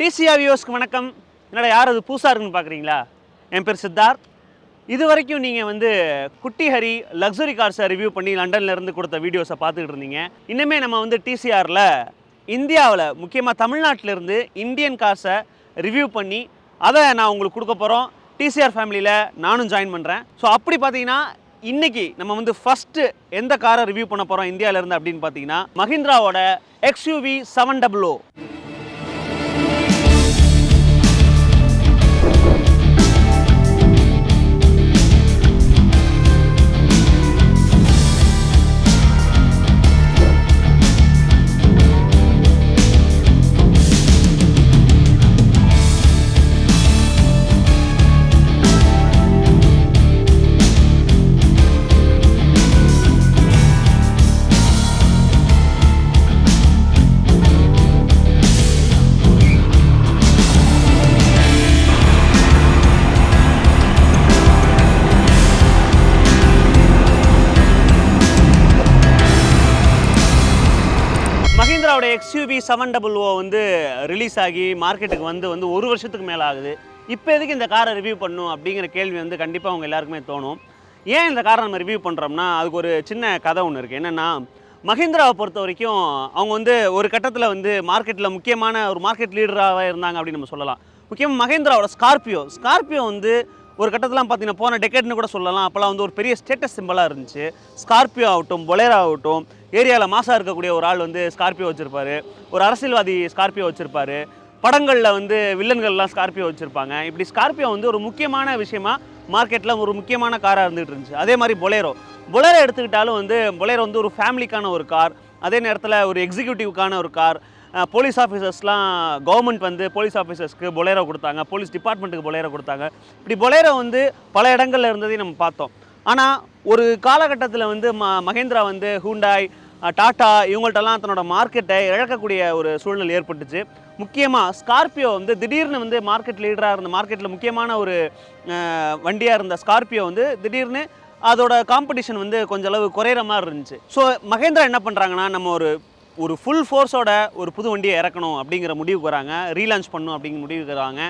TCR வியூவர்ஸ்க்கு வணக்கம். என்னடா யார் அது புதுசாக இருக்குன்னு பார்க்குறீங்களா? என் பேர் சித்தார்த். இது வரைக்கும் நீங்கள் குட்டி ஹரி லக்ஸுரி கார்ஸை ரிவ்யூ பண்ணி லண்டன்லேருந்து கொடுத்த வீடியோஸை பார்த்துக்கிட்டு இருந்தீங்க. இன்னுமே நம்ம டிசிஆரில் இந்தியாவில் முக்கியமாக தமிழ்நாட்டிலேருந்து இந்தியன் கார்ஸை ரிவ்யூ பண்ணி அதை நான் உங்களுக்கு கொடுக்க போகிறோம். டிசிஆர் ஃபேமிலியில் நானும் ஜாயின் பண்ணுறேன். ஸோ அப்படி பார்த்தீங்கன்னா இன்றைக்கி நம்ம ஃபஸ்ட்டு எந்த காரை ரிவ்யூ பண்ண போகிறோம் இந்தியாவிலேருந்து அப்படின்னு பார்த்தீங்கன்னா மஹிந்திராவோட XUV 700. மஹிந்திராவோட XUV 700 ரிலீஸ் ஆகி மார்க்கெட்டுக்கு வந்து ஒரு வருஷத்துக்கு மேலே ஆகுது. இப்போ எதுக்கு இந்த காரை ரிவ்யூ பண்ணணும் அப்படிங்கிற கேள்வி கண்டிப்பாக அவங்க எல்லாருக்குமே தோணும். ஏன் இந்த காரை நம்ம ரிவ்யூ பண்ணுறோம்னா அதுக்கு ஒரு சின்ன கதை ஒன்று இருக்குது. என்னென்னா மஹிந்திராவை பொறுத்த வரைக்கும் அவங்க ஒரு கட்டத்தில் மார்க்கெட்டில் முக்கியமான ஒரு மார்க்கெட் லீடராக இருந்தாங்க அப்படின்னு நம்ம சொல்லலாம். முக்கியமாக மஹிந்திராவோட ஸ்கார்பியோ ஒரு கட்டத்திலாம் பார்த்தீங்கன்னா போன டெக்கேட்னு கூட சொல்லலாம். அப்போல்லாம் ஒரு பெரிய ஸ்டேட்டஸ் சிம்பிளாக இருந்துச்சு. ஸ்கார்பியோ ஆகட்டும், பொலேரோ ஆகட்டும், ஏரியாவில் மாசாக இருக்கக்கூடிய ஒரு ஆள் ஸ்கார்பியோ வச்சுருப்பார். ஒரு அரசியல்வாதி ஸ்கார்பியோ வச்சுருப்பார். படங்களில் வில்லன்கள்லாம் ஸ்கார்பியோ வச்சுருப்பாங்க. இப்படி ஸ்கார்பியோ ஒரு முக்கியமான விஷயமா மார்க்கெட்டில் ஒரு முக்கியமான காராக இருந்துகிட்டு இருந்துச்சு. அதே மாதிரி பொலேரோ எடுத்துக்கிட்டாலும் பொலேரோ ஒரு ஃபேமிலிக்கான ஒரு கார். அதே நேரத்தில் ஒரு எக்ஸிக்யூட்டிவ்க்கான ஒரு கார். போலீஸ் ஆஃபீஸர்ஸ்லாம் கவர்மெண்ட் போலீஸ் ஆஃபீஸர்ஸ்க்கு பொலேரோ கொடுத்தாங்க, போலீஸ் டிபார்ட்மெண்ட்டுக்கு பொலேரோ கொடுத்தாங்க. இப்படி பொலேரோ பல இடங்களில் இருந்ததையும் நம்ம பார்த்தோம். ஆனால் ஒரு காலகட்டத்தில் மஹிந்திரா ஹூண்டாய், டாட்டா இவங்கள்ட்டெல்லாம் தன்னோட மார்க்கெட்டை இழக்கக்கூடிய ஒரு சூழ்நிலை ஏற்பட்டுச்சு. முக்கியமாக ஸ்கார்பியோ திடீர்னு மார்க்கெட் லீடராக இருந்த, மார்க்கெட்டில் முக்கியமான ஒரு வண்டியாக இருந்த ஸ்கார்பியோ திடீர்னு அதோட காம்படிஷன் கொஞ்சம் அளவு குறையிற மாதிரி இருந்துச்சு. ஸோ மஹிந்திரா என்ன பண்ணுறாங்கன்னா நம்ம ஒரு ஃபுல் ஃபோர்ஸோட ஒரு புது வண்டியை இறக்கணும் அப்படிங்கிற முடிவுக்கு வராங்க. ரீலான்ச் பண்ணணும் அப்படிங்கிற முடிவுக்கு வராங்க.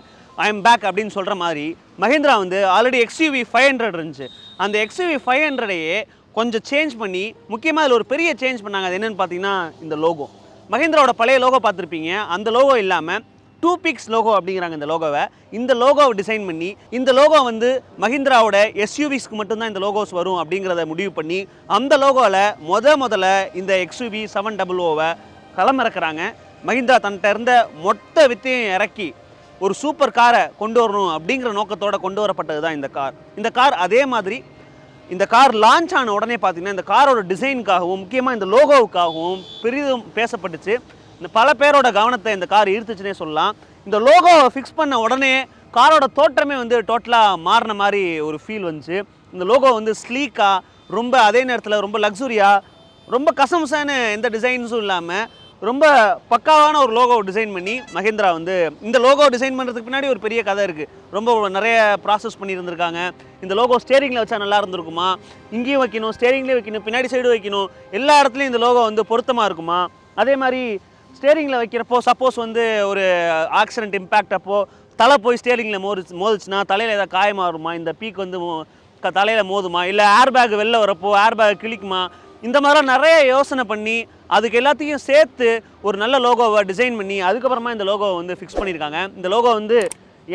ஐ எம் பேக் அப்படின்னு சொல்கிற மாதிரி மஹிந்திரா ஆல்ரெடி XUV 500 இருந்துச்சு. அந்த XUV 500ஐயே கொஞ்சம் சேஞ்ச் பண்ணி முக்கியமாக அதில் ஒரு பெரிய சேஞ்ச் பண்ணாங்க. அது என்னென்னு பார்த்தீங்கன்னா இந்த லோகோ. மஹிந்திராவோட பழைய லோகோ பார்த்துருப்பீங்க. அந்த லோகோ இல்லாமல் 2 Peaks லோகோ அப்படிங்கிறாங்க இந்த லோகோவை. இந்த லோகோவை டிசைன் பண்ணி இந்த லோகோ மஹிந்திராவோட SUVஸ்க்கு மட்டும்தான் இந்த லோகோஸ் வரும் அப்படிங்கிறத முடிவு பண்ணி அந்த லோகோவில் முதல்ல இந்த XUV 700 களமிறக்குறாங்க. மஹிந்திரா தன்கிட்ட இருந்த மொத்த வித்தையும் இறக்கி ஒரு சூப்பர் காரை கொண்டு வரணும் அப்படிங்கிற நோக்கத்தோடு கொண்டு வரப்பட்டது தான் இந்த கார். அதே மாதிரி இந்த கார் லான்ச் ஆன உடனே பார்த்தீங்கன்னா இந்த காரோட டிசைனுக்காகவும் முக்கியமாக இந்த லோகோவுக்காகவும் பெரிதும் பேசப்பட்டுச்சு. இந்த பல பேரோட கவனத்தை இந்த கார் ஈர்த்துச்சுன்னே சொல்லலாம். இந்த லோகோவை ஃபிக்ஸ் பண்ண உடனே காரோட தோற்றமே டோட்டலாக மாறின மாதிரி ஒரு ஃபீல் வந்துச்சு. இந்த லோகோ ஸ்லீக்காக, ரொம்ப அதே நேரத்தில் ரொம்ப லக்ஸுரியாக, ரொம்ப கசமுசான எந்த டிசைன்ஸும் இல்லாமல் ரொம்ப பக்காவான ஒரு லோகோ டிசைன் பண்ணி மஹிந்திரா இந்த லோகோ டிசைன் பண்ணுறதுக்கு பின்னாடி ஒரு பெரிய கதை இருக்குது. ரொம்ப நிறைய ப்ராசஸ் பண்ணியிருந்திருக்காங்க. இந்த லோகோ ஸ்டேரிங்கில் வச்சா நல்லா இருந்திருக்குமா, இங்கேயும் வைக்கணும், ஸ்டேரிங்லேயும் வைக்கணும், பின்னாடி சைடு வைக்கணும், எல்லா இடத்துலையும் இந்த லோகோ பொருத்தமாக இருக்குமா, அதே மாதிரி ஸ்டேரிங்கில் வைக்கிறப்போ சப்போஸ் ஒரு ஆக்சிடென்ட் இம்பேக்ட் அப்போ தலை போய் ஸ்டேரிங்கில் மோதிச்சுன்னா தலையில் ஏதாவது காயமாக வருமா, இந்த பீக் தலையில் மோதுமா, இல்லை ஏர் பேக் வெளில வரப்போ ஏர் பேக் கிளிக்குமா, இந்த மாதிரிலாம் நிறைய யோசனை பண்ணி அதுக்கு எல்லாத்தையும் சேர்த்து ஒரு நல்ல லோகோவை டிசைன் பண்ணி அதுக்கப்புறமா இந்த லோகோவை ஃபிக்ஸ் பண்ணியிருக்காங்க. இந்த லோகோ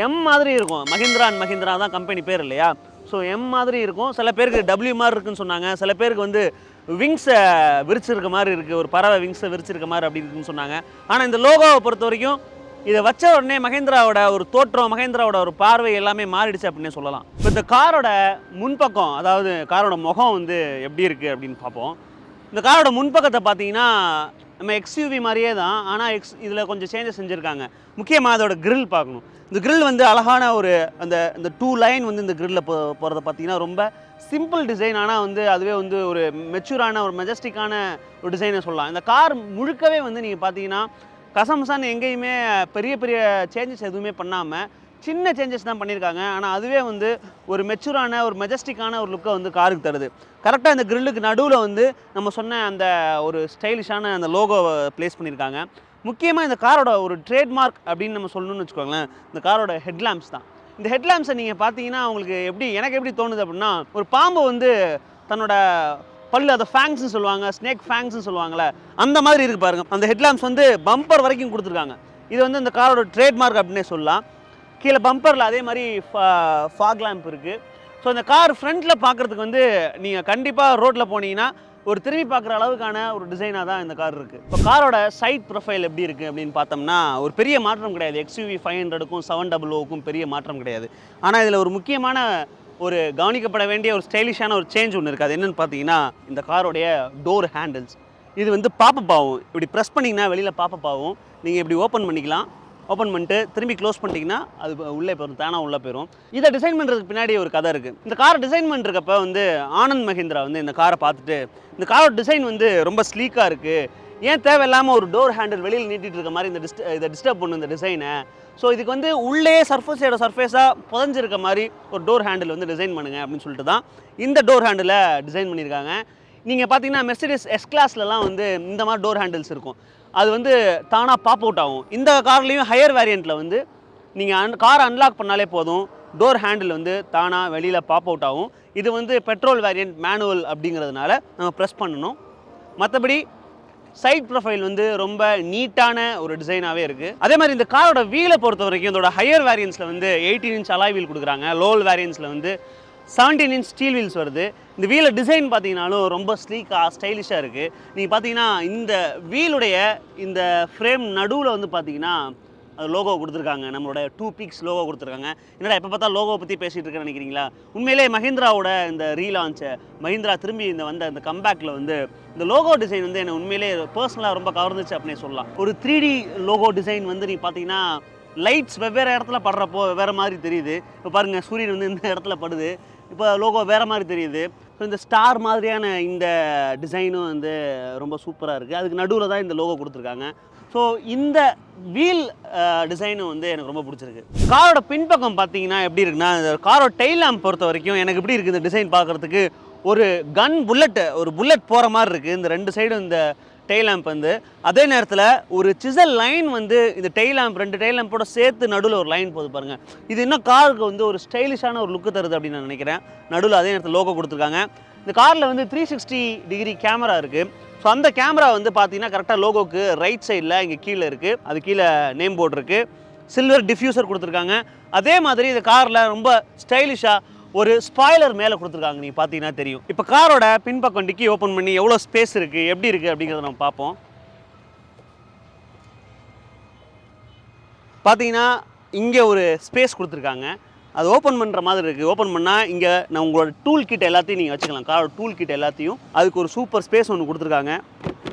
M மாதிரி இருக்கும். மஹிந்திரா தான் கம்பெனி பேர் இல்லையா? ஸோ M மாதிரி இருக்கும். சில பேருக்கு W மாதிரி இருக்குன்னு சொன்னாங்க. சில பேருக்கு விங்ஸை விரிச்சிருக்க மாதிரி இருக்குது, ஒரு பறவை விங்ஸை விரிச்சிருக்க மாதிரி அப்படி இருக்குன்னு சொன்னாங்க. ஆனால் இந்த லோகோவை பொறுத்த வரைக்கும் இதை வச்ச உடனே மஹிந்திராவோட ஒரு தோற்றம், மஹிந்திராவோட ஒரு பார்வை எல்லாமே மாறிடுச்சு அப்படின்னே சொல்லலாம். இப்போ இந்த காரோட முன்பக்கம், அதாவது காரோட முகம் எப்படி இருக்குது அப்படின்னு பார்ப்போம். இந்த காரோட முன்பக்கத்தை பார்த்தீங்கன்னா நம்ம XUV மாதிரியே தான், ஆனால் இதில் கொஞ்சம் சேஞ்சஸ் செஞ்சுருக்காங்க. முக்கியமாக அதோட கிரில் பார்க்கணும். இந்த கிரில் அழகான ஒரு அந்த 2 லைன் இந்த கிரில்லில் போகிறத பார்த்தீங்கன்னா ரொம்ப சிம்பிள் டிசைன். ஆனால் அதுவே ஒரு மெச்சூரான ஒரு மெஜஸ்டிக்கான ஒரு டிசைனை சொல்லலாம். இந்த கார் முழுக்கவே நீங்கள் பார்த்தீங்கன்னா கசமசான்னு எங்கேயுமே பெரிய பெரிய சேஞ்சஸ் எதுவுமே பண்ணாமல் சின்ன சேஞ்சஸ் தான் பண்ணியிருக்காங்க. ஆனால் அதுவே ஒரு மெச்சூரான ஒரு மெஜஸ்டிக்கான ஒரு லுக்கை காருக்கு தருது. கரெக்டாக இந்த கிரில்லுக்கு நடுவில் நம்ம சொன்ன அந்த ஒரு ஸ்டைலிஷான அந்த லோகோவை ப்ளேஸ் பண்ணியிருக்காங்க. முக்கியமாக இந்த காரோட ஒரு ட்ரேட்மார்க் அப்படின்னு நம்ம சொல்லணும்னு வச்சுக்கோங்களேன், இந்த காரோட ஹெட்லாம்ப்ஸ் தான். இந்த ஹெட்லாம்ப்ஸை நீங்கள் பார்த்தீங்கன்னா உங்களுக்கு எனக்கு எப்படி தோணுது அப்படின்னா, ஒரு பாம்பு வந்து தன்னோட பல்லு, அதை ஃபேங்ஸ்ன்னு சொல்லுவாங்க, ஸ்னேக் ஃபேங்ஸ்ன்னு சொல்லுவாங்கள்ல, அந்த மாதிரி இருக்குது பாருங்கள். அந்த ஹெட்லாம்ப்ஸ் வந்து பம்பர் வரைக்கும் கொடுத்துருக்காங்க. இது வந்து இந்த காரோட ட்ரேட்மார்க் அப்படின்னே சொல்லலாம். கீழே பம்பரில் அதே மாதிரி ஃபாக் லேம்ப் இருக்குது. ஸோ இந்த கார் ஃப்ரண்ட்டில் பார்க்குறதுக்கு வந்து நீங்கள் கண்டிப்பாக ரோட்டில் போனீங்கன்னா ஒரு திரும்பி பார்க்குற அளவுக்கான ஒரு டிசைனாக தான் இந்த கார் இருக்குது. இப்போ காரோட சைட் ப்ரொஃபைல் எப்படி இருக்குது அப்படின்னு பார்த்தோம்னா ஒரு பெரிய மாற்றம் கிடையாது. XUV 500க்கும் 700க்கும் பெரிய மாற்றம் கிடையாது. ஆனால் இதில் ஒரு முக்கியமான ஒரு கவனிக்கப்பட வேண்டிய ஒரு ஸ்டைலிஷான ஒரு சேஞ்ச் ஒன்று இருக்குது. அது என்னென்னு பார்த்தீங்கன்னா இந்த காரோடைய டோர் ஹேண்டில்ஸ். இது வந்து பாப்பப் ஆகும். இப்படி ப்ரெஸ் பண்ணிங்கன்னா வெளியில் பாப்பப் ஆகும். நீங்கள் இப்படி ஓப்பன் பண்ணிக்கலாம். ஓப்பன் பண்ணிட்டு திரும்பி க்ளோஸ் பண்ணிட்டீங்கன்னா அது உள்ளே போயிடும், தானாக உள்ளே போயிடும். இதை டிசைன் பண்ணுறதுக்கு பின்னாடி ஒரு கதை இருக்குது. இந்த காரை டிசைன் பண்ணுறப்ப வந்து ஆனந்த் மஹிந்திரா வந்து இந்த காரை பார்த்துட்டு இந்த காரோட டிசைன் வந்து ரொம்ப ஸ்லீக்காக இருக்குது, ஏன் தேவையில்லாமல் ஒரு டோர் ஹேண்டில் வெளியில் நீட்டிகிட்டு இருக்க மாதிரி இதை டிஸ்டர்ப் பண்ணும் இந்த டிசைனை. ஸோ இதுக்கு வந்து உள்ளே சர்ஃபேஸாக புதஞ்சிருக்க மாதிரி ஒரு டோர் ஹேண்டில் வந்து டிசைன் பண்ணுங்கள் அப்படின்னு சொல்லிட்டு தான் இந்த டோர் ஹேண்டிலை டிசைன் பண்ணியிருக்காங்க. நீங்கள் பார்த்தீங்கன்னா மெர்சிடிஸ் S கிளாஸ்லலாம் வந்து இந்த மாதிரி டோர் ஹேண்டில்ஸ் இருக்கும். அது வந்து தானாக பாப் அவுட் ஆகும். இந்த கார்லேயும் ஹையர் வேரியண்ட்டில் வந்து நீங்கள் காரை அன்லாக் பண்ணாலே போதும், டோர் ஹேண்டில் வந்து தானாக வெளியில் பாப் அவுட் ஆகும். இது வந்து பெட்ரோல் வேரியண்ட் மேனுவல் அப்படிங்கிறதுனால நம்ம ப்ரெஸ் பண்ணணும். மற்றபடி சைட் ப்ரொஃபைல் வந்து ரொம்ப நீட்டான ஒரு டிசைனாகவே இருக்குது. அதே மாதிரி இந்த காரோட வீலை பொறுத்த வரைக்கும் இதோட ஹையர் வேரியன்ஸில் வந்து 18 இன்ச் அலாய் வீல் கொடுக்குறாங்க. லோவல் வேரியன்ஸில் வந்து 17 இன்ச் ஸ்டீல் வீல்ஸ் வருது. இந்த வீலை டிசைன் பார்த்தீங்கன்னாலும் ரொம்ப ஸ்லீக்காக ஸ்டைலிஷாக இருக்குது. நீங்கள் பார்த்தீங்கன்னா இந்த வீலுடைய இந்த ஃப்ரேம் நடுவில் வந்து பார்த்தீங்கன்னா அது லோகோ கொடுத்துருக்காங்க, நம்மளோட 2 பீக்ஸ் லோகோ கொடுத்துருக்காங்க. என்னடா எப்போ பார்த்தா லோகோ பற்றி பேசிகிட்டு இருக்கேன்னு நினைக்கிறீங்களா? உண்மையிலே மஹிந்திராவோட இந்த ரீலான்ச்சை, மஹிந்திரா திரும்பி இந்த கம்பேக்கில் வந்து இந்த லோகோ டிசைன் வந்து என்னை உண்மையிலே பர்சனலாக ரொம்ப கவர்ந்துச்சு அப்படின்னு சொல்லலாம். ஒரு 3D லோகோ டிசைன் வந்து நீங்கள் பார்த்தீங்கன்னா லைட்ஸ் வெவ்வேறு இடத்துல படுறப்போ வேறு மாதிரி தெரியுது. இப்போ பாருங்கள், சூரியன் வந்து இந்த இடத்துல படுது, இப்போ லோகோ வேறு மாதிரி தெரியுது. ஸோ இந்த ஸ்டார் மாதிரியான இந்த டிசைனும் வந்து ரொம்ப சூப்பராக இருக்குது. அதுக்கு நடுவில் தான் இந்த லோகோ கொடுத்துருக்காங்க. ஸோ இந்த வீல் டிசைனும் வந்து எனக்கு ரொம்ப பிடிச்சிருக்கு. காரோட பின்பக்கம் பார்த்தீங்கன்னா எப்படி இருக்குன்னா, இந்த காரோட டெயில் லேம்ப் பொறுத்த வரைக்கும் எனக்கு எப்படி இருக்குது இந்த டிசைன் பார்க்குறதுக்கு, ஒரு புல்லட் போகிற மாதிரி இருக்குது இந்த ரெண்டு சைடும் இந்த டெயில் லேம்ப் வந்து. அதே நேரத்தில் ஒரு சிசல் லைன் வந்து இந்த டெயில் லேம்ப், ரெண்டு டெயில் லேம்போட சேர்த்து நடுவில் ஒரு லைன் போகுது பாருங்கள். இது இன்னும் காருக்கு வந்து ஒரு ஸ்டைலிஷான ஒரு லுக்கு தருது அப்படின்னு நான் நினைக்கிறேன். நடுவில் அதே நேரத்தில் லோகோ கொடுத்துருக்காங்க. இந்த காரில் வந்து 360 டிகிரி கேமரா இருக்குது. ஸோ அந்த கேமரா வந்து பார்த்தீங்கன்னா கரெக்டாக லோகோக்கு ரைட் சைடில் இங்கே கீழே இருக்குது. அது கீழே நேம் போர்டு இருக்குது. சில்வர் டிஃப்யூசர் கொடுத்துருக்காங்க. அதே மாதிரி இந்த காரில் ரொம்ப ஸ்டைலிஷாக ஒரு ஸ்பாய்லர் மேலே கொடுத்துருக்காங்க, நீங்கள் பார்த்தீங்கன்னா தெரியும். இப்போ காரோட பின்பக்கம் டிக்கி ஓப்பன் பண்ணி எவ்வளோ ஸ்பேஸ் இருக்குது, எப்படி இருக்குது அப்படிங்கிறத நம்ம பார்ப்போம். பார்த்தீங்கன்னா இங்கே ஒரு ஸ்பேஸ் கொடுத்துருக்காங்க, அது ஓப்பன் பண்ணுற மாதிரி இருக்குது. ஓப்பன் பண்ணால் இங்கே நான் உங்களோட டூல் கிட் எல்லாத்தையும் நீங்கள் வச்சுக்கலாம். காரோட டூல் கிட் எல்லாத்தையும் அதுக்கு ஒரு சூப்பர் ஸ்பேஸ் ஒன்று கொடுத்துருக்காங்க.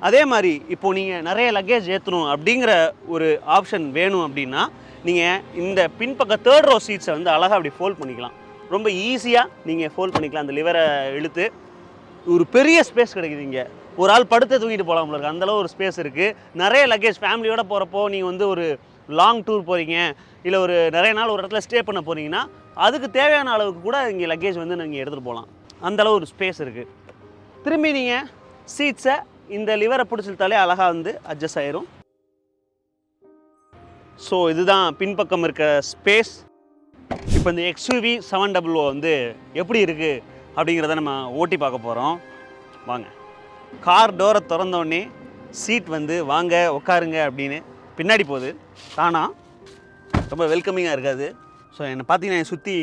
அதே மாதிரி இப்போது நீங்கள் நிறைய லக்கேஜ் ஏற்றணும் அப்படிங்கிற ஒரு ஆப்ஷன் வேணும் அப்படின்னா நீங்கள் இந்த பின்பக்க 3rd row சீட்ஸை வந்து அழகாக அப்படி ஃபோல்ட் பண்ணிக்கலாம். ரொம்ப ஈஸியாக நீங்கள் ஃபோல்ட் பண்ணிக்கலாம். அந்த லிவரை இழுத்து ஒரு பெரிய ஸ்பேஸ் கிடைக்குது. இங்கே ஒரு ஆள் படுத்து தூங்கிட்டு போகலாம் உங்களுக்கு, அந்தளவு ஒரு ஸ்பேஸ் இருக்குது. நிறைய லக்கேஜ் ஃபேமிலியோடு போகிறப்போ நீங்கள் வந்து ஒரு லாங் டூர் போகிறீங்க, இல்லை ஒரு நிறைய நாள் ஒரு இடத்துல ஸ்டே பண்ண போகிறீங்கன்னா அதுக்கு தேவையான அளவுக்கு கூட இங்கே லக்கேஜ் வந்து நீங்கள் எடுத்துகிட்டு போகலாம். அந்தளவு ஒரு ஸ்பேஸ் இருக்குது. திரும்பி நீங்கள் சீட்ஸை இந்த லிவரை பிடிச்சிட்டாலே அழகாக வந்து அட்ஜஸ்ட் ஆயிரும். ஸோ இதுதான் பின்பக்கம் இருக்க ஸ்பேஸ். இப்போ இந்த XUV 700 வந்து எப்படி இருக்குது அப்படிங்கிறத நம்ம ஓட்டி பார்க்க போகிறோம். வாங்க. கார் டோரை திறந்தோடனே சீட் வந்து வாங்க உட்காருங்க அப்படின்னு பின்னாடி போகுது தானா, ரொம்ப வெல்கமிங்காக இருக்காது. ஸோ என்னை பார்த்தீங்கன்னா சுற்றி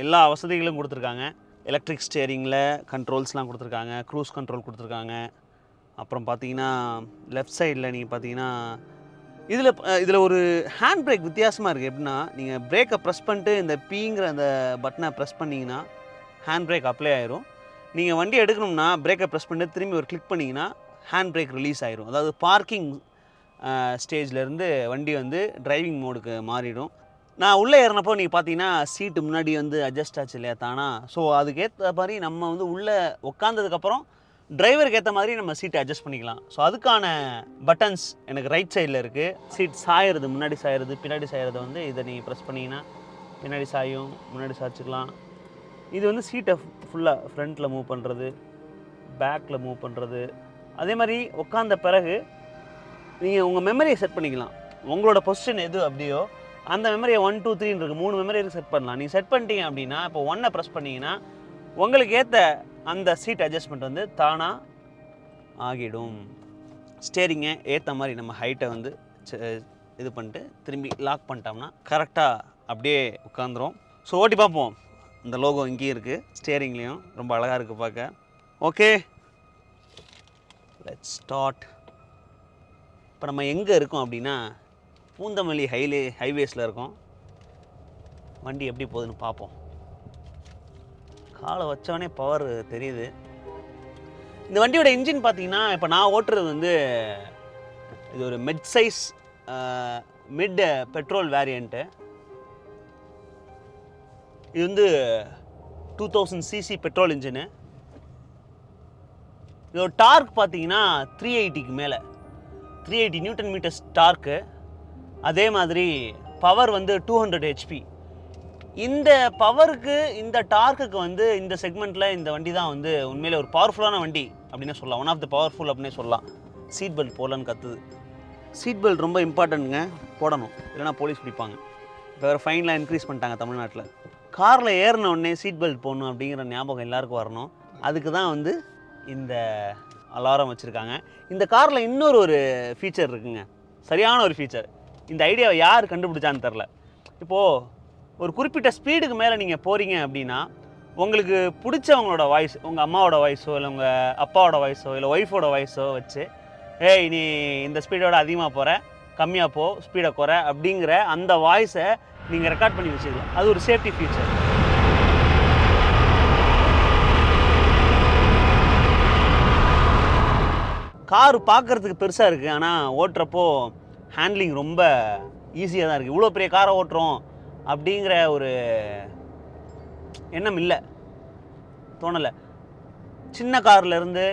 எல்லா வசதிகளும் கொடுத்துருக்காங்க. எலக்ட்ரிக் ஸ்டேரிங்கில் கண்ட்ரோல்ஸ்லாம் கொடுத்துருக்காங்க, க்ரூஸ் கண்ட்ரோல் கொடுத்துருக்காங்க. அப்புறம் பார்த்தீங்கன்னா லெஃப்ட் சைடில் நீங்கள் பார்த்தீங்கன்னா இதில் ஒரு ஹேண்ட் பிரேக் வித்தியாசமாக இருக்குது. எப்படின்னா நீங்கள் பிரேக்கை ப்ரெஸ் பண்ணிட்டு இந்த பீங்கிற அந்த பட்டனை ப்ரெஸ் பண்ணிங்கன்னா ஹேண்ட் பிரேக் அப்ளை ஆயிரும். நீங்கள் வண்டி எடுக்கணும்னா பிரேக்கை ப்ரெஸ் பண்ணிட்டு திரும்பி ஒரு கிளிக் பண்ணிங்கன்னா ஹேண்ட் பிரேக் ரிலீஸ் ஆயிரும். அதாவது பார்க்கிங் ஸ்டேஜ்லேருந்து வண்டி வந்து டிரைவிங் மோடுக்கு மாறிடும். நான் உள்ளே ஏறினப்போ நீங்கள் பார்த்தீங்கன்னா சீட்டு முன்னாடி வந்து அட்ஜஸ்ட் ஆச்சு இல்லையா தானா. ஸோ அதுக்கேற்ற மாதிரி நம்ம வந்து உள்ளே உட்காந்ததுக்கப்புறம் டிரைவருக்கு ஏற்ற மாதிரி நம்ம சீட்டை அட்ஜஸ்ட் பண்ணிக்கலாம். ஸோ அதுக்கான பட்டன்ஸ் எனக்கு ரைட் சைடில் இருக்குது. சீட் சாயிறது, முன்னாடி சாயிறது, பின்னாடி சாயிறது வந்து இதை நீங்கள் ப்ரெஸ் பண்ணிங்கன்னா பின்னாடி சாயும், முன்னாடி சாய்ச்சிக்கலாம். இது வந்து சீட்டை ஃபுல்லாக ஃப்ரண்ட்டில் மூவ் பண்ணுறது, பேக்கில் மூவ் பண்ணுறது. அதே மாதிரி உட்காந்த பிறகு நீங்கள் உங்கள் மெமரியை செட் பண்ணிக்கலாம். உங்களோட பொசிஷன் எது அப்படியோ அந்த மெமரியை 1 2 3 இருக்குது 3 மெமரியை செட் பண்ணலாம். நீங்கள் செட் பண்ணிட்டீங்க அப்படின்னா இப்போ 1 ப்ரெஸ் பண்ணிங்கன்னா உங்களுக்கு ஏற்ற அந்த சீட் அட்ஜஸ்ட்மெண்ட் வந்து தானாக ஆகிடும். ஸ்டேரிங்கை ஏற்ற மாதிரி நம்ம ஹைட்டை வந்து இது பண்ணிட்டு திரும்பி லாக் பண்ணிட்டோம்னா கரெக்டாக அப்படியே உட்காந்துரும். ஸோ ஓட்டி பார்ப்போம். இந்த லோகோ இங்கேயும் இருக்குது, ஸ்டேரிங்லேயும் ரொம்ப அழகாக இருக்குது பார்க்க. Okay, let's start. இப்போ நம்ம எங்கே இருக்கோம் அப்படின்னா பூந்தமல்லி ஹைவேஸில் இருக்கோம். வண்டி எப்படி போகுதுன்னு பார்ப்போம். காலை வச்சவொடனே பவர் தெரியுது. இந்த வண்டியோட இன்ஜின் பார்த்தீங்கன்னா இப்போ நான் ஓட்டுறது வந்து இது ஒரு mid size mid petrol variant. இது வந்து 2000 cc பெட்ரோல் இன்ஜினு. இதோட டார்க் பார்த்தீங்கன்னா 380க்கு மேலே, 380 நியூட்டன் மீட்டர்ஸ் டார்க்கு. அதே மாதிரி பவர் வந்து 200 HP. இந்த பவருக்கு இந்த டார்க்குக்கு வந்து இந்த செக்மெண்ட்டில் இந்த வண்டி தான் வந்து உண்மையிலே ஒரு பவர்ஃபுல்லான வண்டி அப்படின்னு சொல்லலாம். ஒன் ஆஃப் த பவர்ஃபுல் அப்படின்னே சொல்லலாம். சீட் பெல்ட் போடலன்னு கத்துது. சீட் பெல்ட் ரொம்ப இம்பார்ட்டன்ட்டுங்க, போடணும், இல்லைனா போலீஸ் பிடிப்பாங்க. இப்போ வேறு ஃபைன்லாம் இன்க்ரீஸ் பண்ணிட்டாங்க தமிழ்நாட்டில். காரில் ஏறின உடனே சீட் பெல்ட் போடணும் அப்படிங்கிற ஞாபகம் எல்லாருக்கும் வரணும். அதுக்கு தான் வந்து இந்த அலாரம் வச்சுருக்காங்க. இந்த காரில் இன்னொரு ஃபீச்சர் இருக்குங்க, சரியான ஒரு ஃபீச்சர். இந்த ஐடியாவை யார் கண்டுபிடிச்சான்னு தெரில. இப்போது ஒரு குறிப்பிட்ட ஸ்பீடுக்கு மேலே நீங்கள் போகிறீங்க அப்படின்னா உங்களுக்கு பிடிச்சவங்களோட வாய்ஸ், உங்கள் அம்மாவோட வாய்ஸோ இல்லை உங்கள் அப்பாவோட வாய்ஸோ இல்லை ஒய்ஃபோட வாய்ஸோ வச்சு, ஏய் நீ இந்த ஸ்பீடோட அதிகமாக போகிற, கம்மியாக போ, ஸ்பீடை குறை அப்படிங்கிற அந்த வாய்ஸை நீங்கள் ரெக்கார்ட் பண்ணி வச்சுக்கலாம். அது ஒரு சேஃப்டி ஃபீச்சர். கார் பார்க்குறதுக்கு பெருசாக இருக்குது, ஆனால் ஓட்டுறப்போ ஹேண்ட்லிங் ரொம்ப ஈஸியாக தான் இருக்குது. இவ்வளோ பெரிய காரை ஓட்டுறோம் அப்படிங்கிற ஒரு எண்ணம் இல்லை, தோணலை. சின்ன கார்லேருந்து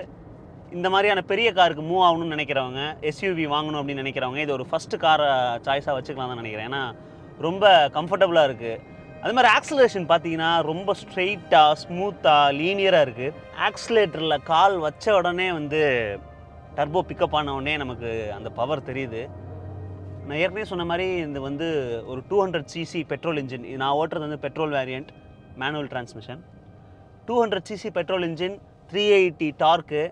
இந்த மாதிரியான பெரிய காருக்கு மூவ் ஆகணும்னு நினைக்கிறவங்க, எஸ்யூவி வாங்கணும் அப்படின்னு நினைக்கிறவங்க இது ஒரு ஃபஸ்ட்டு காரை சாய்ஸாக வச்சுக்கலாம் தான் நினைக்கிறேன். ஏன்னா ரொம்ப கம்ஃபர்டபுளாக இருக்குது. அது மாதிரி ஆக்ஸலரேஷன் பார்த்தீங்கன்னா ரொம்ப ஸ்ட்ரெயிட்டாக ஸ்மூத்தாக லீனியராக இருக்குது. ஆக்ஸலேட்டரில் கால் வச்ச உடனே வந்து டர்போ பிக்கப் ஆன உடனே நமக்கு அந்த பவர் தெரியுது. நான் ஏற்கனவே சொன்ன மாதிரி இது வந்து ஒரு 200 cc பெட்ரோல் இன்ஜின். நான் ஓட்டுறது வந்து petrol variant, manual transmission. 200 cc petrol engine, 380 torque,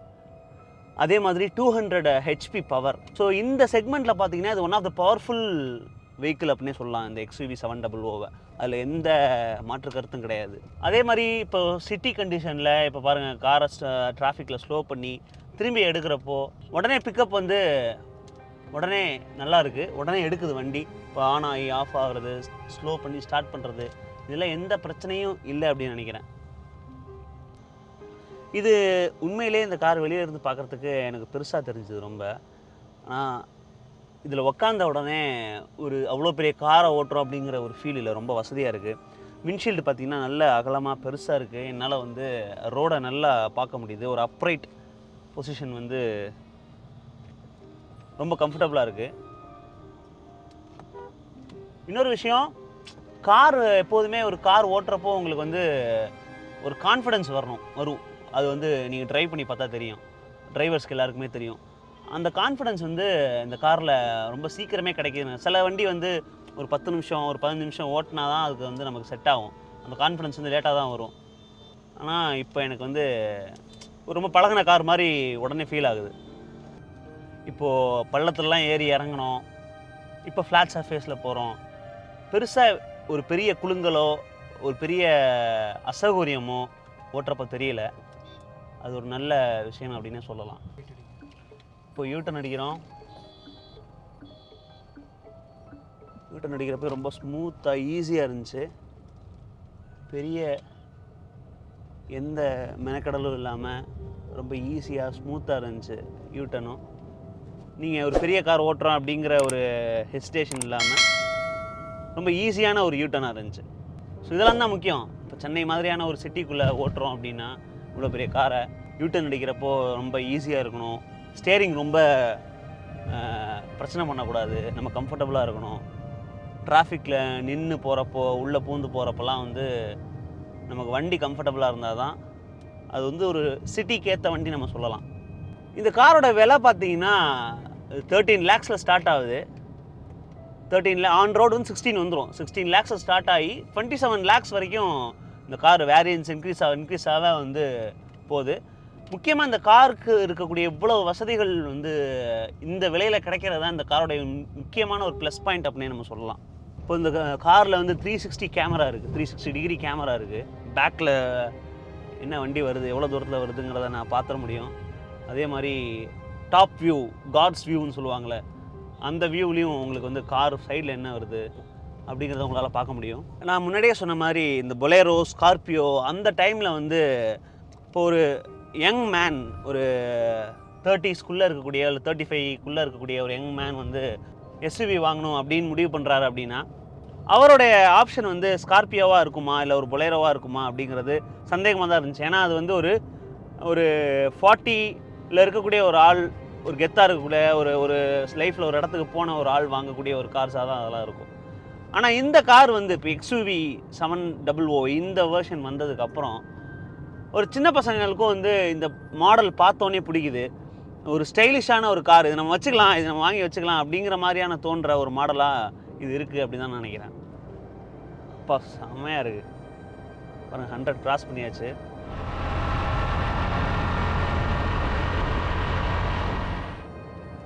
அதே மாதிரி 200 HP பவர். ஸோ இந்த செக்மெண்ட்டில் பார்த்தீங்கன்னா இது one of the powerful vehicle அப்படின்னே சொல்லலாம் இந்த XUV 700. அதில் எந்த மாற்று கருத்தும் கிடையாது. அதே மாதிரி இப்போ சிட்டி கண்டிஷனில் இப்போ பாருங்கள், காரை டிராஃபிக்கில் ஸ்லோ பண்ணி திரும்பி எடுக்கிறப்போ உடனே பிக்கப் வந்து உடனே நல்லா இருக்குது, உடனே எடுக்குது வண்டி. இப்போ ஆன் ஆகி ஆஃப் ஆகுறது, ஸ்லோ பண்ணி ஸ்டார்ட் பண்ணுறது, இதெல்லாம் எந்த பிரச்சனையும் இல்லை அப்படின்னு நினைக்கிறேன். இது உண்மையிலே இந்த கார் வெளியே இருந்து பார்க்குறதுக்கு எனக்கு பெருசாக தெரிஞ்சுது ரொம்ப. ஆனால் இதில் உக்காந்த உடனே ஒரு அவ்வளோ பெரிய காரை ஓட்டுறோம் அப்படிங்கிற ஒரு ஃபீல் இல்லை, ரொம்ப வசதியாக இருக்குது. விண்ட்ஷீல்டு பார்த்திங்கன்னா நல்ல அகலமாக பெருசாக இருக்குது. என்னால் வந்து ரோடை நல்லா பார்க்க முடியுது. ஒரு அப்ரைட் பொசிஷன் வந்து ரொம்ப கம்ஃபர்டபுளாக இருக்குது. இன்னொரு விஷயம், கார் எப்போதுமே ஒரு கார் ஓட்டுறப்போ உங்களுக்கு வந்து ஒரு கான்ஃபிடென்ஸ் வரும். அது வந்து நீங்கள் ட்ரைவ் பண்ணி பார்த்தா தெரியும், டிரைவர்ஸ்க்கு எல்லாருக்குமே தெரியும். அந்த கான்ஃபிடென்ஸ் வந்து இந்த காரில் ரொம்ப சீக்கிரமே கிடைக்கிது. சில வண்டி வந்து ஒரு 10 நிமிஷம் ஒரு 15 நிமிஷம் ஓட்டினா தான் அதுக்கு வந்து நமக்கு செட் ஆகும். அந்த கான்ஃபிடென்ஸ் வந்து லேட்டாக தான் வரும். ஆனால் இப்போ எனக்கு வந்து ரொம்ப பழகின கார் மாதிரி உடனே ஃபீல் ஆகுது. இப்போது பள்ளத்துலலாம் ஏறி இறங்கணும், இப்போ ஃப்ளாட் சர்ஃபேஸில் போகிறோம். பெருசாக ஒரு பெரிய குலுங்கலோ ஒரு பெரிய அசௌகரியமோ ஓட்டுறப்போ தெரியல. அது ஒரு நல்ல விஷயம் அப்படின்னே சொல்லலாம். இப்போ யூட்டன் அடிக்கிறோம். யூட்டன் அடிக்கிறப்ப ரொம்ப ஸ்மூத்தாக ஈஸியாக இருந்துச்சு. பெரிய எந்த மெனக்கடலும் இல்லாமல் ரொம்ப ஈஸியாக ஸ்மூத்தாக இருந்துச்சு யூட்டனும். நீங்கள் ஒரு பெரிய கார் ஓட்டுறோம் அப்படிங்கிற ஒரு ஹெசிடேஷன் இல்லாமல் ரொம்ப ஈஸியான ஒரு யூட்டனாக இருந்துச்சு. ஸோ இதெல்லாம் தான் முக்கியம். இப்போ சென்னை மாதிரியான ஒரு சிட்டிக்குள்ளே ஓட்டுறோம் அப்படின்னா இவ்வளோ பெரிய காரை யூட்டன் அடிக்கிறப்போ ரொம்ப ஈஸியாக இருக்கணும். ஸ்டேரிங் ரொம்ப பிரச்சனை பண்ணக்கூடாது, நம்ம கம்ஃபர்டபுளாக இருக்கணும். டிராஃபிக்கில் நின்று போகிறப்போ உள்ளே பூந்து போகிறப்பெல்லாம் வந்து நமக்கு வண்டி கம்ஃபர்டபுளாக இருந்தால் தான் அது வந்து ஒரு சிட்டிக்கு ஏற்ற வண்டி நம்ம சொல்லலாம். இந்த காரோட விலை பார்த்தீங்கன்னா 13 lakhஸில் ஸ்டார்ட் ஆகுது. 13 ஆன் ரோடு வந்து 16 வந்துடும். 16 lakhஸில் ஸ்டார்ட் ஆகி 27 lakhs வரைக்கும் இந்த கார் வேரியன்ஸ் இன்க்ரீஸ் ஆக வந்து போகுது. முக்கியமாக இந்த காருக்கு இருக்கக்கூடிய இவ்வளோ வசதிகள் வந்து இந்த விலையில் கிடைக்கிறதா இந்த காரோடைய முக்கியமான ஒரு ப்ளஸ் பாயிண்ட் அப்படின்னே நம்ம சொல்லலாம். இப்போ இந்த காரில் வந்து 360 கேமரா இருக்குது, 360 டிகிரி கேமரா இருக்குது. பேக்கில் என்ன வண்டி வருது, எவ்வளோ தூரத்தில் வருதுங்கிறத நான் பார்த்துட முடியும். அதே மாதிரி டாப் வியூ, காட்ஸ் வியூன்னு சொல்லுவாங்களே, அந்த வியூவிலையும் உங்களுக்கு வந்து கார் சைடில் என்ன வருது அப்படிங்கிறத உங்களால் பார்க்க முடியும். நான் முன்னாடியே சொன்ன மாதிரி இந்த பொலேரோ, ஸ்கார்பியோ அந்த டைமில் வந்து இப்போ ஒரு யங் மேன், ஒரு 30ஸ்குள்ளே இருக்கக்கூடிய இல்லை 35க்குள்ளே இருக்கக்கூடிய ஒரு யங் மேன் வந்து எஸ்யூவி வாங்கணும் அப்படின்னு முடிவு பண்ணுறாரு அப்படின்னா அவருடைய ஆப்ஷன் வந்து ஸ்கார்பியோவாக இருக்குமா இல்லை ஒரு பொலேரோவாக இருக்குமா அப்படிங்கிறது சந்தேகமாக தான் இருந்துச்சு. ஏன்னா அது வந்து ஒரு 40ல் இருக்கக்கூடிய ஒரு ஆள், ஒரு கெத்தாக இருக்கக்கூடிய ஒரு லைஃப்பில் ஒரு இடத்துக்கு போன ஒரு ஆள் வாங்கக்கூடிய ஒரு கார்ஸாக தான் அதெல்லாம் இருக்கும். ஆனால் இந்த கார் வந்து இப்போ XUV 700 இந்த வெர்ஷன் வந்ததுக்கப்புறம் ஒரு சின்ன பசங்களுக்கும் வந்து இந்த மாடல் பார்த்தோன்னே பிடிக்குது. ஒரு ஸ்டைலிஷான ஒரு கார், இது நம்ம வச்சுக்கலாம், இது நம்ம வாங்கி வச்சுக்கலாம் அப்படிங்கிற மாதிரியான தோன்ற ஒரு மாடலாக இது இருக்குது அப்படி தான் நான் நினைக்கிறேன். அப்பா செம்மையாக இருக்குது பாருங்கள், 100 கிராஸ் பண்ணியாச்சு.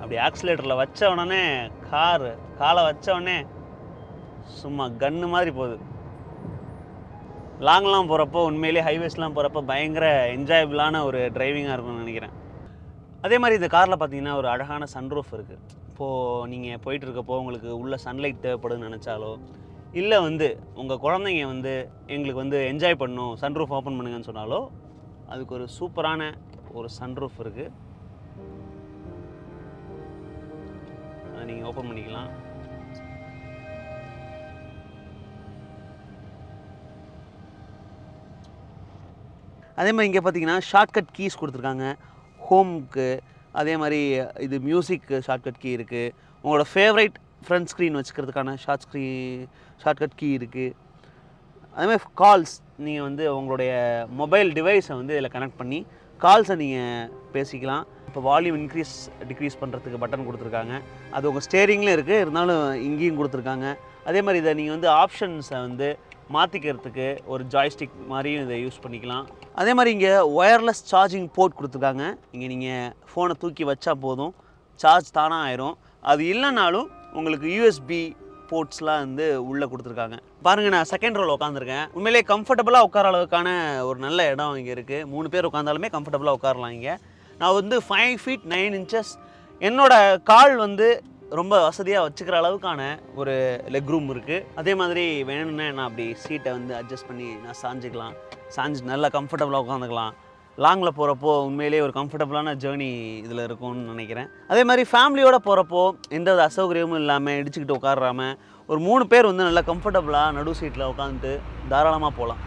அப்படி ஆக்சிலேட்டரில் வச்ச உடனே காலை வச்ச உடனே சும்மா கன்று மாதிரி போகுது. லாங்லாம் போகிறப்போ உண்மையிலே ஹைவேஸ்லாம் போகிறப்போ பயங்கர என்ஜாயபிளான ஒரு டிரைவிங்காக இருக்கும்னு நினைக்கிறேன். அதே மாதிரி இந்த காரில் பார்த்தீங்கன்னா ஒரு அழகான சன்ரூஃப் இருக்குது. இப்போது நீங்கள் போயிட்டுருக்கப்போ உங்களுக்கு உள்ள சன்லைட் தேவைப்படுதுன்னு நினச்சாலோ, இல்லை வந்து உங்கள் குழந்தைங்க வந்து எங்களுக்கு வந்து என்ஜாய் பண்ணணும், சன்ரூஃப் ஓப்பன் பண்ணுங்கன்னு சொன்னாலோ, அதுக்கு ஒரு சூப்பரான ஒரு சன்ரூஃப் இருக்குது. அதை நீங்கள் ஓப்பன் பண்ணிக்கலாம். அதே மாதிரி இங்கே பார்த்தீங்கன்னா ஷார்ட்கட் கீஸ் கொடுத்துருக்காங்க ஹோம்க்கு. அதே மாதிரி இது மியூசிக் ஷார்ட்கட் கீ இருக்குது. உங்களோட ஃபேவரைட் ஃப்ரண்ட் ஸ்க்ரீன் வச்சுக்கிறதுக்கான ஷார்ட்கட் கீ இருக்குது. அதேமாதிரி கால்ஸ், நீங்கள் வந்து உங்களுடைய மொபைல் டிவைஸை வந்து இதில் கனெக்ட் பண்ணி கால்ஸை நீங்கள் பேசிக்கலாம். இப்போ வால்யூம் இன்க்ரீஸ் டிக்ரீஸ் பண்ணுறதுக்கு பட்டன் கொடுத்துருக்காங்க. அது உங்கள் ஸ்டேரிங்லேயும் இருக்குது, இருந்தாலும் இங்கேயும் கொடுத்துருக்காங்க. அதே மாதிரி இதை நீங்கள் வந்து ஆப்ஷன்ஸை வந்து மாற்றிக்கிறதுக்கு ஒரு ஜாய்ஸ்டிக் மாதிரியும் இதை யூஸ் பண்ணிக்கலாம். அதே மாதிரி இங்கே ஒயர்லெஸ் சார்ஜிங் போர்ட் கொடுத்துருக்காங்க. இங்கே நீங்கள் ஃபோனை தூக்கி வச்சா போதும், சார்ஜ் தானாக ஆயிரும். அது இல்லைனாலும் உங்களுக்கு யூஎஸ்பி போர்ட்ஸ்லாம் வந்து உள்ளே கொடுத்துருக்காங்க. பாருங்கள், நான் செகண்ட் ரோவில் உட்காந்துருக்கேன். உண்மையிலே கம்ஃபர்டபுளாக உட்கார அளவுக்கான ஒரு நல்ல இடம் இங்கே இருக்குது. 3 பேர் உட்காந்தாலுமே கம்ஃபர்டபுளாக உட்காரலாம். இங்கே நான் வந்து 5 feet 9 inches என்னோடய கால் வந்து ரொம்ப வசதியாக வச்சுக்கிற அளவுக்கான ஒரு லெக் ரூம் இருக்குது. அதே மாதிரி வேணும்னா நான் அப்படி சீட்டை வந்து அட்ஜஸ்ட் பண்ணி நான் சாஞ்சு நல்லா கம்ஃபர்டபுளாக உட்காந்துக்கலாம். லாங்கில் போகிறப்போ உண்மையிலேயே ஒரு கம்ஃபர்டபுளான ஜேர்னி இதில் இருக்கும்னு நினைக்கிறேன். அதே மாதிரி ஃபேமிலியோடு போகிறப்போ எந்த ஒரு அசௌகரியமும் இல்லாமல் இடிச்சுக்கிட்டு உட்காராமல் ஒரு 3 பேர் வந்து நல்லா கம்ஃபர்டபுளாக நடு சீட்டில் உட்காந்துட்டு தாராளமாக போகலாம்.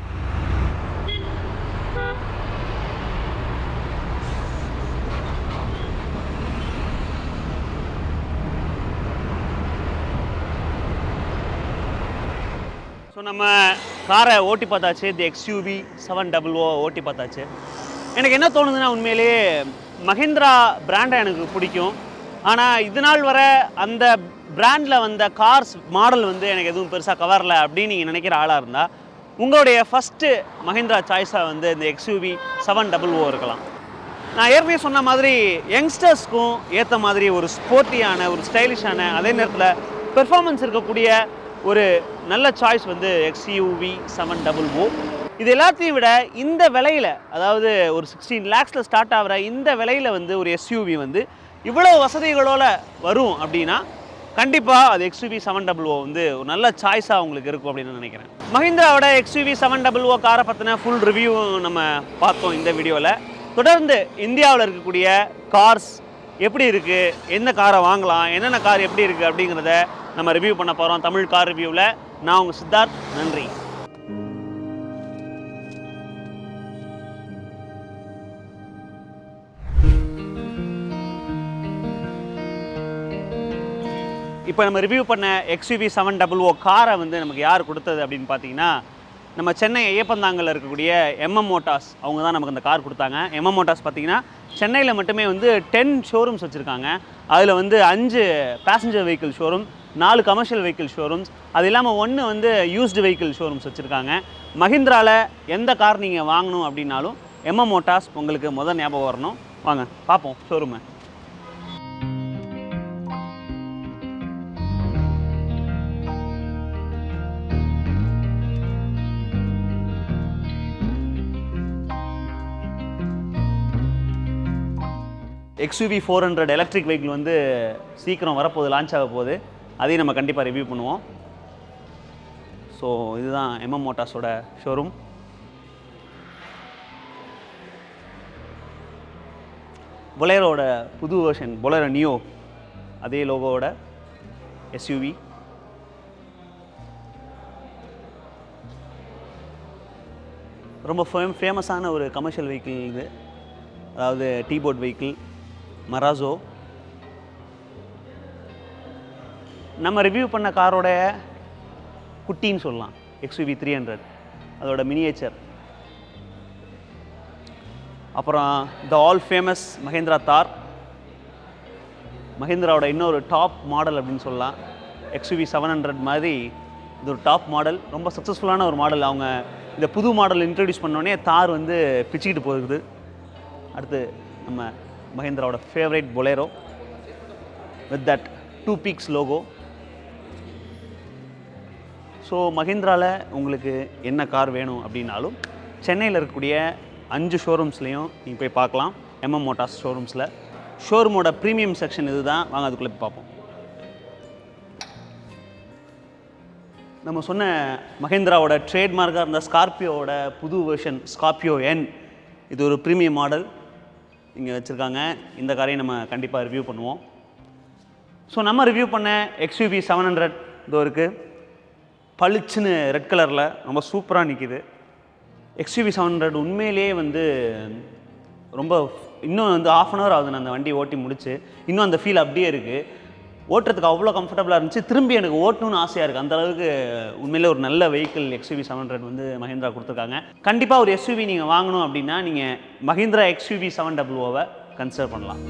ஸோ நம்ம காரை ஓட்டி பார்த்தாச்சு, இந்த XUV 700 ஓட்டி பார்த்தாச்சு. எனக்கு என்ன தோணுதுன்னா, உண்மையிலேயே மஹிந்திரா பிராண்டை எனக்கு பிடிக்கும். ஆனால் இது நாள் வர அந்த பிராண்டில் வந்த கார்ஸ் மாடல் வந்து எனக்கு எதுவும் பெருசாக கவரலை அப்படின்னு நீங்கள் நினைக்கிற ஆளாக இருந்தால் உங்களுடைய ஃபஸ்ட்டு மஹிந்திரா சாய்ஸாக வந்து இந்த XUV 700 இருக்கலாம். நான் ஏற்கனவே சொன்ன மாதிரி யங்ஸ்டர்ஸ்க்கும் ஏற்ற மாதிரி ஒரு ஸ்போர்ட்டியான, ஒரு ஸ்டைலிஷான, அதே நேரத்தில் பெர்ஃபார்மன்ஸ் இருக்கக்கூடிய ஒரு நல்ல சாய்ஸ் வந்து XUV 700. இது எல்லாத்தையும் விட இந்த விலையில், அதாவது ஒரு 16 lakhஸில் ஸ்டார்ட் ஆகிற இந்த விலையில் வந்து ஒரு SUV வந்து இவ்வளோ வசதிகளோடு வரும் அப்படின்னா கண்டிப்பாக அது XUV 700 வந்து ஒரு நல்ல சாய்ஸாக உங்களுக்கு இருக்கும் அப்படின்னு நினைக்கிறேன். மஹிந்திராவோட XUV 700 காரை பற்றின ஃபுல் ரிவ்யூ நம்ம பார்த்தோம் இந்த வீடியோவில். தொடர்ந்து இந்தியாவில் இருக்கக்கூடிய கார்ஸ் எப்படி இருக்குது, எந்த காரை வாங்கலாம், என்னென்ன கார் எப்படி இருக்குது அப்படிங்கிறத நம்ம ரிவ்யூ பண்ண போகிறோம் தமிழ் கார் ரிவ்யூவில். நான் உங்கள் சித்தார்த், நன்றி. இப்போ நம்ம ரிவ்யூ பண்ண XUV 700 காரை வந்து நமக்கு யார் கொடுத்தது அப்படின்னு பார்த்தீங்கன்னா, நம்ம சென்னை ஐயப்பந்தாங்கல் இருக்கக்கூடிய எம்எம் மோட்டார்ஸ் அவங்க தான் நமக்கு இந்த கார் கொடுத்தாங்க. எம்எம் மோட்டார்ஸ் பார்த்திங்கன்னா சென்னையில் மட்டுமே வந்து 10 ஷோரூம்ஸ் வச்சுருக்காங்க. அதில் வந்து 5 passenger vehicle showroom, 4 commercial vehicle showrooms, அது இல்லாமல் 1 வந்து யூஸ்டு வெஹிக்கிள் ஷோரூம்ஸ் வச்சுருக்காங்க. மஹிந்திராவில் எந்த கார் நீங்கள் வாங்கணும் அப்படின்னாலும் எம்எம் மோட்டார்ஸ் உங்களுக்கு முதல் ஞாபகம் வரணும். வாங்க பார்ப்போம் ஷோரூமை. XUV 400 எலக்ட்ரிக் வெஹிக்கிள் வந்து சீக்கிரம் வரப்போகுது, லான்ச் ஆக போகுது. அதையும் நம்ம கண்டிப்பாக ரிவ்யூ பண்ணுவோம். ஸோ இதுதான் எம்எம் மோட்டார்ஸோட ஷோரூம். பொலேரோட புது வெர்ஷன் பொலேரோ நியோ, அதே லோகோவோட SUV. ரொம்ப ஃபேமஸான ஒரு கமர்ஷியல் வெஹிக்கிள் இது, அதாவது டீபோர்ட் வெஹிக்கிள் மராசோ. நம்ம ரிவ்யூ பண்ண காரோட குட்டின்னு சொல்லலாம் XUV 300, அதோட மினியேச்சர். அப்புறம் த ஆல் ஃபேமஸ் மஹிந்திரா தார், மஹிந்திராவோட இன்னொரு டாப் மாடல் அப்படின்னு சொல்லலாம். XUV 700 மாதிரி இது ஒரு டாப் மாடல், ரொம்ப சக்ஸஸ்ஃபுல்லான ஒரு மாடல். அவங்க இந்த புது மாடல் இன்ட்ரடியூஸ் பண்ணோடனே தார் வந்து பிச்சுக்கிட்டு போகுது. அடுத்து நம்ம மஹிந்திராவோட favourite Bolero with that 2 peaks logo. So மஹிந்திராவில் உங்களுக்கு என்ன கார் வேணும் அப்படின்னாலும் சென்னையில் இருக்கக்கூடிய 5 ஷோரூம்ஸ்லேயும் நீங்கள் போய் பார்க்கலாம். எம்எம் மோட்டார்ஸ் ஷோரூம்ஸில். ஷோரூமோட ப்ரீமியம் செக்ஷன் இது தான். வாங்க அதுக்குள்ளே போய் பார்ப்போம். நம்ம சொன்ன மஹிந்திராவோட ட்ரேட்மார்க்காக இருந்த ஸ்கார்பியோவோட புது வெர்ஷன் ஸ்கார்பியோ என், இது ஒரு ப்ரீமியம் மாடல் இங்கே வச்சுருக்காங்க. இந்த காரையும் நம்ம கண்டிப்பாக ரிவ்யூ பண்ணுவோம். ஸோ நம்ம ரிவ்யூ பண்ண XUV 700 இதோ இருக்குது. பளிச்சுன்னு ரெட் கலரில் ரொம்ப சூப்பராக நிற்கிது. XUV 700 உண்மையிலேயே வந்து ரொம்ப இன்னும் வந்து 1/2 hour ஆகுது நான் அந்த வண்டி ஓட்டி முடிச்சு. இன்னும் அந்த ஃபீல் அப்படியே இருக்குது. ஓட்டுறதுக்கு அவ்வளோ கம்ஃபர்டபுளாக இருந்துச்சு. திரும்பி எனக்கு ஓட்டணும்னு ஆசையாக இருக்குது. அந்தளவுக்கு உண்மையிலே ஒரு நல்ல வெஹிக்கிள் XUV 700 வந்து மஹிந்திரா கொடுத்துருக்காங்க. கண்டிப்பாக ஒரு SUV நீங்கள் வாங்கணும் அப்படின்னா நீங்கள் மஹிந்திரா XUV 700வை கன்சிடர் பண்ணலாம்.